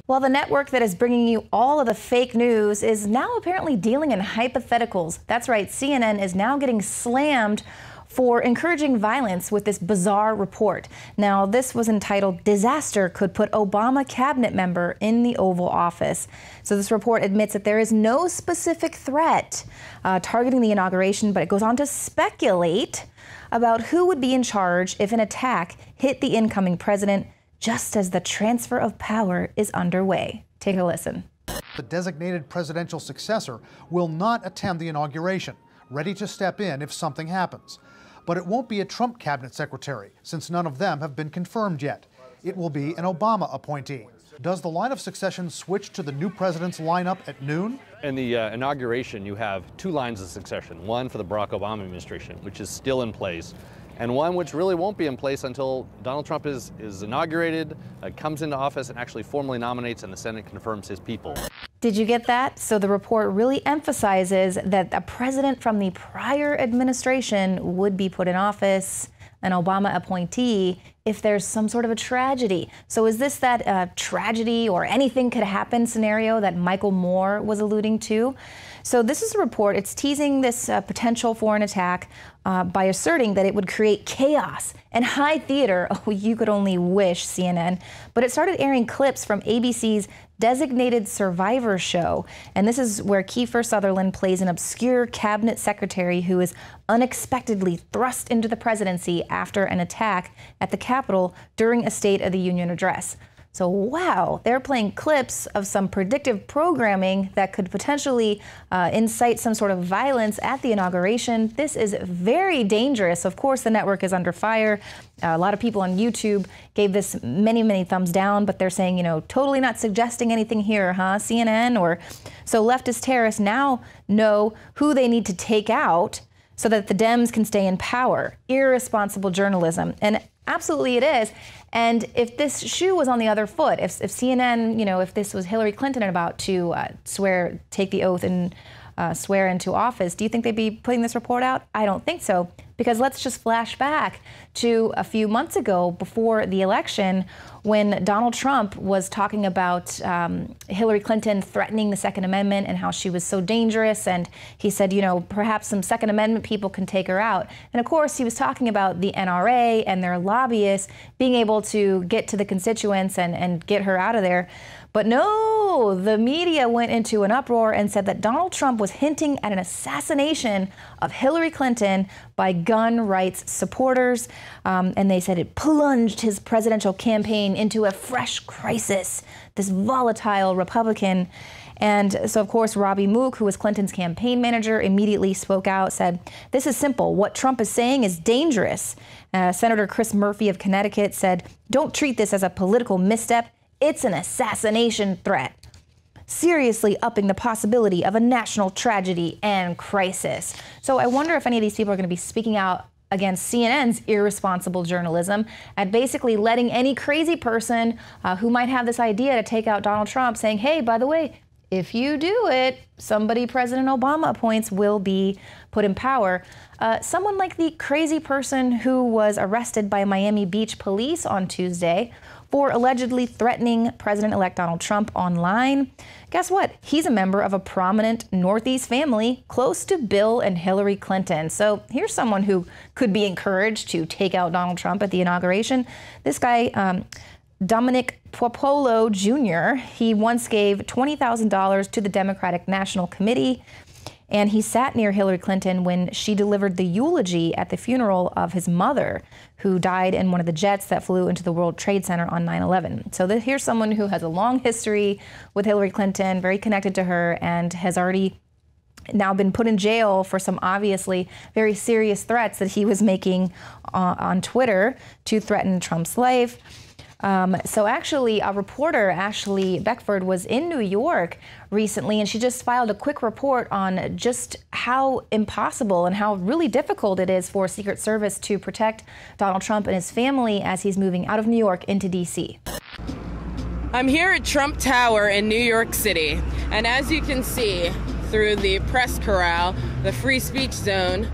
Well, the network that is bringing you all of the fake news is now apparently dealing in hypotheticals. That's right, CNN is now getting slammed for encouraging violence with this bizarre report. Now, this was entitled, "Disaster Could Put Obama Cabinet Member in the Oval Office." So this report admits that there is no specific threat targeting the inauguration, but it goes on to speculate about who would be in charge if an attack hit the incoming president just as the transfer of power is underway. Take a listen. The designated presidential successor will not attend the inauguration, ready to step in if something happens. But it won't be a Trump cabinet secretary, since none of them have been confirmed yet. It will be an Obama appointee. Does the line of succession switch to the new president's lineup at noon? In the inauguration, you have two lines of succession. One for the Barack Obama administration, which is still in place, and one which really won't be in place until Donald Trump is inaugurated, comes into office, and actually formally nominates and the Senate confirms his people. Did you get that? So the report really emphasizes that a president from the prior administration would be put in office, an Obama appointee, if there's some sort of a tragedy. So is this that tragedy or anything could happen scenario that Michael Moore was alluding to? So this is a report. It's teasing this potential for an attack by asserting that it would create chaos and high theater. Oh, you could only wish, CNN. But it started airing clips from ABC's Designated Survivor show. And this is where Kiefer Sutherland plays an obscure cabinet secretary who is unexpectedly thrust into the presidency after an attack at the Capitol during a State of the Union address. So, wow, they're playing clips of some predictive programming that could potentially incite some sort of violence at the inauguration. This is very dangerous. Of course, the network is under fire. A lot of people on YouTube gave this many thumbs down, but they're saying, you know, totally not suggesting anything here, huh, CNN? Or so leftist terrorists now know who they need to take out so that the Dems can stay in power. Irresponsible journalism. And absolutely it is. And if this shoe was on the other foot, if CNN, you know, if this was Hillary Clinton about to take the oath and swear into office, do you think they'd be putting this report out? I don't think so. Because let's just flash back to a few months ago before the election when Donald Trump was talking about Hillary Clinton threatening the Second Amendment and how she was so dangerous. And he said, you know, perhaps some Second Amendment people can take her out. And of course, he was talking about the NRA and their lobbyists being able to get to the constituents and get her out of there. But no, the media went into an uproar and said that Donald Trump was hinting at an assassination of Hillary Clinton by gun rights supporters. And they said it plunged his presidential campaign into a fresh crisis, this volatile Republican. And so, of course, Robbie Mook, who was Clinton's campaign manager, immediately spoke out, said, "This is simple. What Trump is saying is dangerous." Senator Chris Murphy of Connecticut said, "Don't treat this as a political misstep. It's an assassination threat, seriously upping the possibility of a national tragedy and crisis." So I wonder if any of these people are going to be speaking out against CNN's irresponsible journalism and basically letting any crazy person who might have this idea to take out Donald Trump saying, hey, by the way, if you do it, somebody President Obama appoints will be put in power. Someone like the crazy person who was arrested by Miami Beach police on Tuesday for allegedly threatening President-elect Donald Trump online. Guess what? He's a member of a prominent Northeast family close to Bill and Hillary Clinton. So here's someone who could be encouraged to take out Donald Trump at the inauguration. This guy, Dominic Popolo Jr., he once gave $20,000 to the Democratic National Committee, and he sat near Hillary Clinton when she delivered the eulogy at the funeral of his mother, who died in one of the jets that flew into the World Trade Center on 9/11. So here's someone who has a long history with Hillary Clinton, very connected to her, and has already now been put in jail for some obviously very serious threats that he was making on Twitter to threaten Trump's life. So actually, a reporter, Ashley Beckford, was in New York recently, and she just filed a quick report on just how impossible and how really difficult it is for Secret Service to protect Donald Trump and his family as he's moving out of New York into D.C. I'm here at Trump Tower in New York City, and as you can see through the press corral, the free speech zone,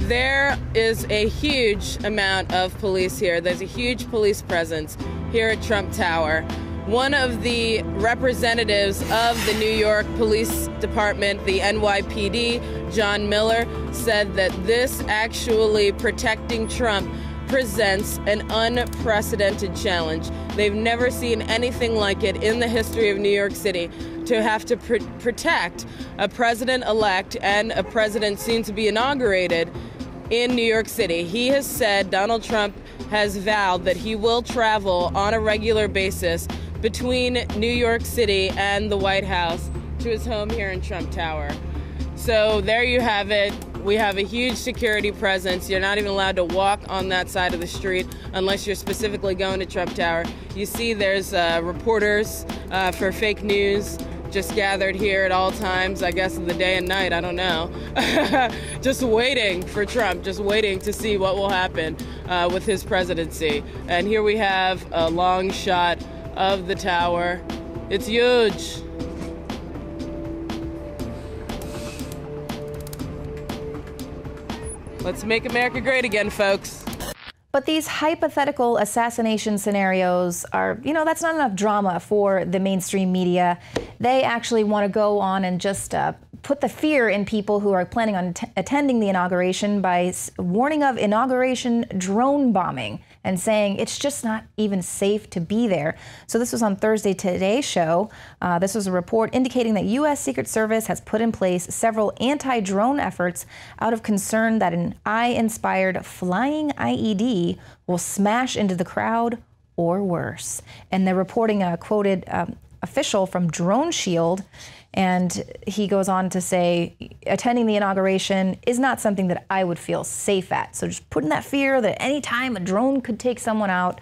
there is a huge amount of police here. There's a huge police presence here at Trump Tower. One of the representatives of the New York Police Department, the NYPD, John Miller, said that this actually protecting Trump presents an unprecedented challenge. They've never seen anything like it in the history of New York City, to have to protect a president-elect and a president soon to be inaugurated in New York City. He has said, Donald Trump has vowed that he will travel on a regular basis between New York City and the White House to his home here in Trump Tower. So there you have it. We have a huge security presence. You're not even allowed to walk on that side of the street unless you're specifically going to Trump Tower. You see there's reporters for fake news just gathered here at all times, I guess in the day and night, I don't know. Just waiting for Trump, just waiting to see what will happen with his presidency. And here we have a long shot of the tower. It's huge. Let's make America great again, folks. But these hypothetical assassination scenarios are, that's not enough drama for the mainstream media. They actually want to go on and just put the fear in people who are planning on attending the inauguration by warning of inauguration drone bombing and saying it's just not even safe to be there. So this was on Thursday Today's show. This was a report indicating that U.S. Secret Service has put in place several anti-drone efforts out of concern that an AI-inspired flying IED will smash into the crowd or worse. And they're reporting a quoted official from Drone Shield, and he goes on to say, attending the inauguration is not something that I would feel safe at. So just putting that fear that any time a drone could take someone out.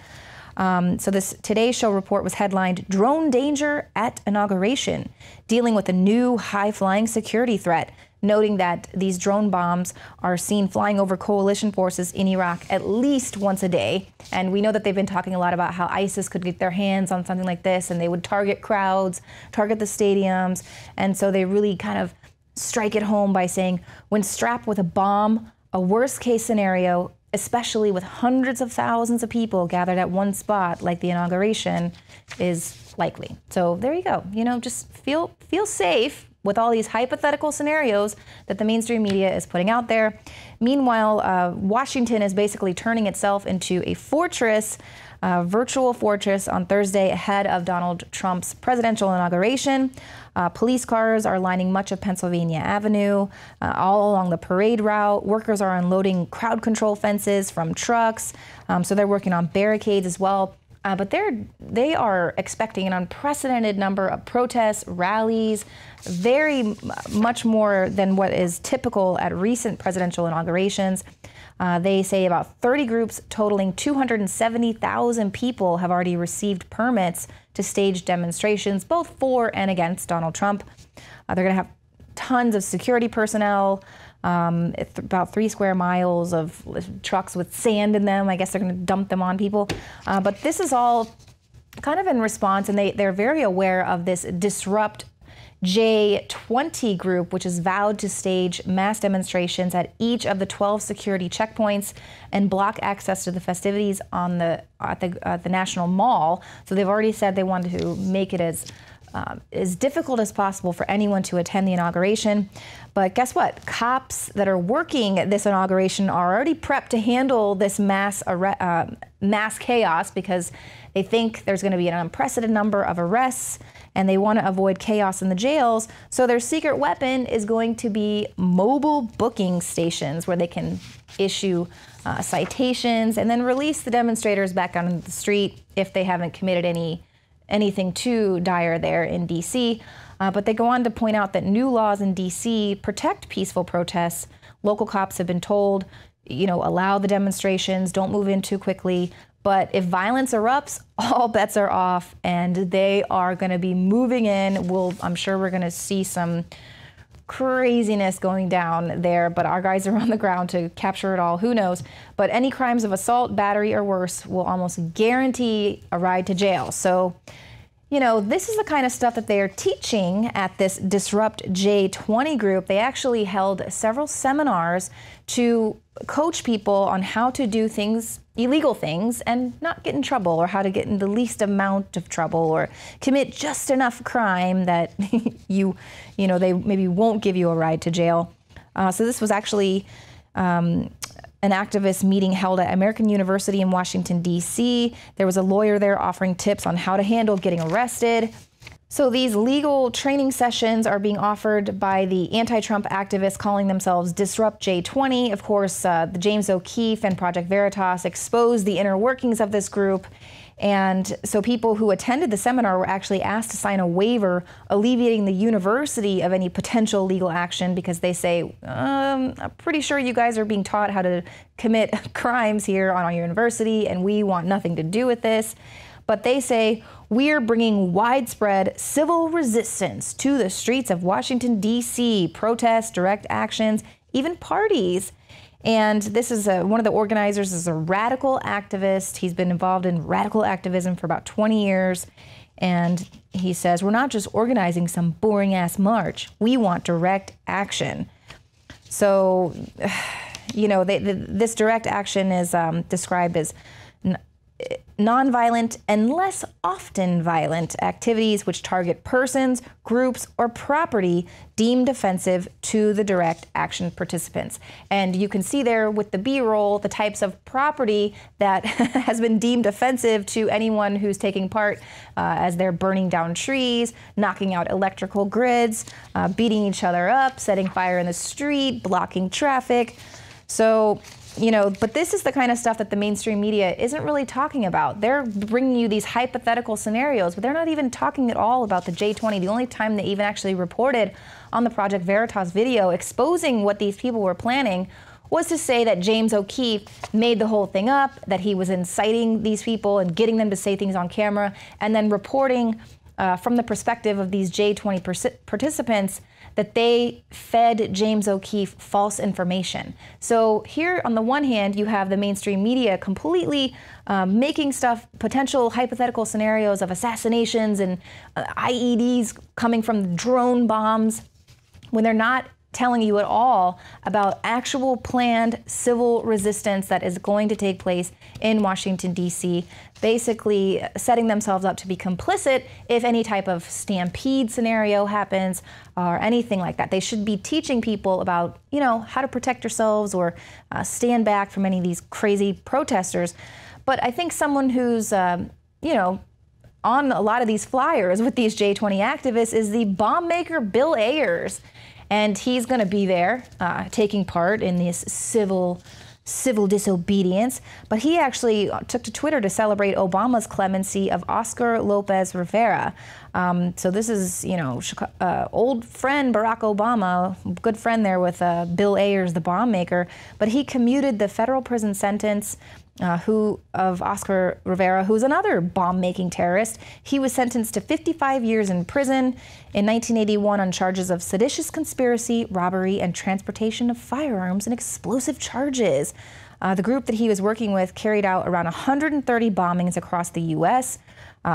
So this Today Show report was headlined, Drone Danger at Inauguration, dealing with a new high-flying security threat, noting that these drone bombs are seen flying over coalition forces in Iraq at least once a day. And we know that they've been talking a lot about how ISIS could get their hands on something like this, and they would target crowds, target the stadiums. And so they really kind of strike it home by saying, when strapped with a bomb, a worst-case scenario, especially with hundreds of thousands of people gathered at one spot like the inauguration, is likely. So there you go. Just feel safe with all these hypothetical scenarios that the mainstream media is putting out there. Meanwhile, Washington is basically turning itself into a fortress, virtual fortress, on Thursday ahead of Donald Trump's presidential inauguration. Police cars are lining much of Pennsylvania Avenue, all along the parade route. Workers are unloading crowd control fences from trucks, so they're working on barricades as well. But they are expecting an unprecedented number of protests, rallies, very much more than what is typical at recent presidential inaugurations. They say about 30 groups totaling 270,000 people have already received permits to stage demonstrations, both for and against Donald Trump. They're going to have tons of security personnel, about 3 square miles of trucks with sand in them. I guess they're going to dump them on people. But this is all kind of in response, and they're very aware of this Disrupt J20 group, which has vowed to stage mass demonstrations at each of the 12 security checkpoints and block access to the festivities on at the National Mall. So they've already said they want to make it as difficult as possible for anyone to attend the inauguration. But guess what? Cops that are working this inauguration are already prepped to handle this mass chaos, because they think there's going to be an unprecedented number of arrests, and they want to avoid chaos in the jails. So their secret weapon is going to be mobile booking stations where they can issue citations and then release the demonstrators back onto the street if they haven't committed anything too dire there in D.C. But they go on to point out that new laws in D.C. protect peaceful protests. Local cops have been told, allow the demonstrations, don't move in too quickly. But if violence erupts, all bets are off, and they are going to be moving in. I'm sure we're going to see some craziness going down there, but our guys are on the ground to capture it all. Who knows? But any crimes of assault, battery, or worse will almost guarantee a ride to jail. So, you know, this is the kind of stuff that they are teaching at this Disrupt J20 group. They actually held several seminars to coach people on how to do things, illegal things, and not get in trouble, or how to get in the least amount of trouble, or commit just enough crime that you know, they maybe won't give you a ride to jail. So this was actually an activist meeting held at American University in Washington, D.C. There was a lawyer there offering tips on how to handle getting arrested. So these legal training sessions are being offered by the anti-Trump activists calling themselves Disrupt J20. Of course, the James O'Keefe and Project Veritas exposed the inner workings of this group. And so people who attended the seminar were actually asked to sign a waiver alleviating the university of any potential legal action, because they say, I'm pretty sure you guys are being taught how to commit crimes here on our university, and we want nothing to do with this. But they say, we're bringing widespread civil resistance to the streets of Washington, D.C., protests, direct actions, even parties. And this is one of the organizers is a radical activist. He's been involved in radical activism for about 20 years. And he says, we're not just organizing some boring ass march. We want direct action. So, you know, this direct action is described as nonviolent and less often violent activities which target persons, groups, or property deemed offensive to the direct action participants. And you can see there with the B-roll the types of property that has been deemed offensive to anyone who's taking part as they're burning down trees, knocking out electrical grids, beating each other up, setting fire in the street, blocking traffic. So, you know, but this is the kind of stuff that the mainstream media isn't really talking about. They're bringing you these hypothetical scenarios, but they're not even talking at all about the J20. The only time they even actually reported on the Project Veritas video exposing what these people were planning was to say that James O'Keefe made the whole thing up, that he was inciting these people and getting them to say things on camera, and then reporting from the perspective of these J20 participants that they fed James O'Keefe false information. So here, on the one hand, you have the mainstream media completely making stuff, potential hypothetical scenarios of assassinations and IEDs coming from drone bombs, when they're not telling you at all about actual planned civil resistance that is going to take place in Washington, D.C., basically setting themselves up to be complicit if any type of stampede scenario happens or anything like that. They should be teaching people about, you know, how to protect yourselves or stand back from any of these crazy protesters. But I think someone who's, you know, on a lot of these flyers with these J20 activists is the bomb maker Bill Ayers. And he's going to be there taking part in this civil disobedience. But he actually took to Twitter to celebrate Obama's clemency of Oscar Lopez Rivera. So this is, you know, old friend Barack Obama, good friend there with Bill Ayers, the bomb maker. But he commuted the federal prison sentence of Oscar Rivera, who's another bomb-making terrorist. He was sentenced to 55 years in prison in 1981 on charges of seditious conspiracy, robbery, and transportation of firearms and explosive charges. The group that he was working with carried out around 130 bombings across the U.S.,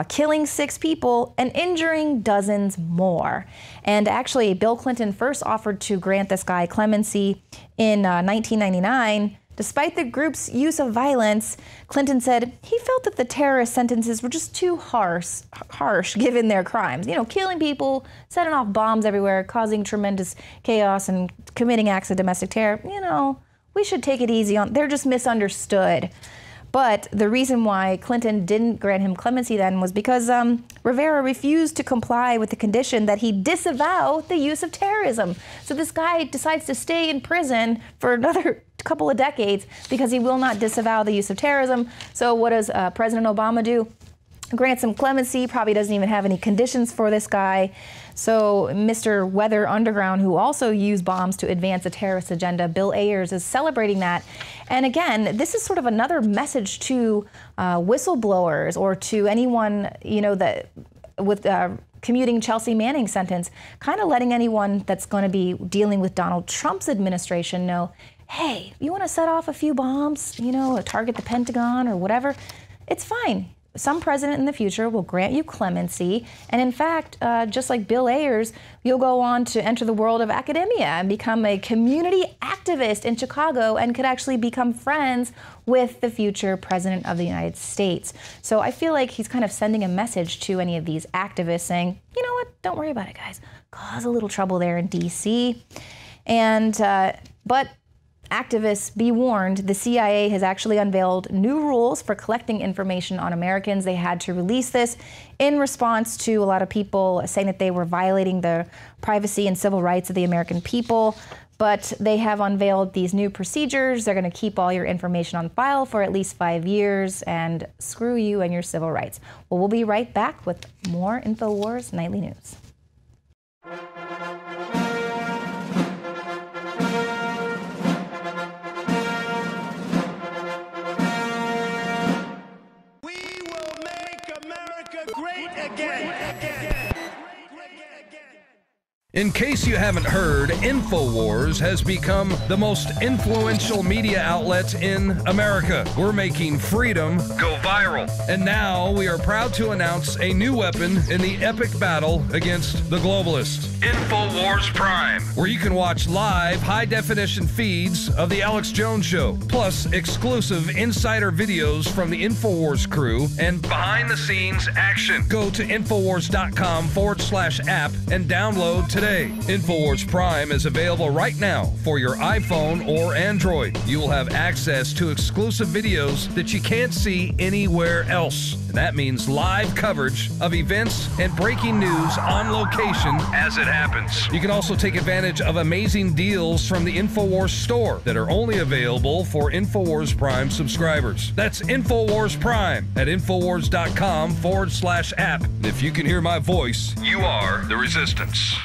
killing 6 people and injuring dozens more. And actually, Bill Clinton first offered to grant this guy clemency in 1999. Despite the group's use of violence, Clinton said he felt that the terrorist sentences were just too harsh given their crimes. You know, killing people, setting off bombs everywhere, causing tremendous chaos, and committing acts of domestic terror. You know, we should take it easy on. They're just misunderstood. But the reason why Clinton didn't grant him clemency then was because Rivera refused to comply with the condition that he disavow the use of terrorism. So this guy decides to stay in prison for another couple of decades because he will not disavow the use of terrorism. So what does President Obama do? Grants him clemency, probably doesn't even have any conditions for this guy. So Mr. Weather Underground, who also used bombs to advance a terrorist agenda, Bill Ayers, is celebrating that. And again, this is sort of another message to whistleblowers or to anyone, you know, that with commuting Chelsea Manning's sentence, kind of letting anyone that's going to be dealing with Donald Trump's administration know, hey, you want to set off a few bombs, you know, target the Pentagon or whatever, it's fine. some president in the future will grant you clemency, and in fact, just like Bill Ayers, you'll go on to enter the world of academia and become a community activist in Chicago and could actually become friends with the future president of the United States. So I feel like he's kind of sending a message to any of these activists saying, you know what, don't worry about it, guys. Cause a little trouble there in D.C. But activists, be warned, the CIA has actually unveiled new rules for collecting information on Americans. They had to release this in response to a lot of people saying that they were violating the privacy and civil rights of the American people. But they have unveiled these new procedures. They're going to keep all your information on file for at least 5 years, and screw you and your civil rights. Well, we'll be right back with more InfoWars Nightly News. In case you haven't heard, InfoWars has become the most influential media outlet in America. We're making freedom go viral. And now we are proud to announce a new weapon in the epic battle against the globalists. InfoWars Prime, where you can watch live high-definition feeds of The Alex Jones Show, plus exclusive insider videos from the InfoWars crew and behind-the-scenes action. Go to Infowars.com/app and download today. InfoWars Prime is available right now for your iPhone or Android. You will have access to exclusive videos that you can't see anywhere else. And that means live coverage of events and breaking news on location as it happens. You can also take advantage of amazing deals from the InfoWars store that are only available for InfoWars Prime subscribers. That's InfoWars Prime at Infowars.com/app. And if you can hear my voice, you are the resistance.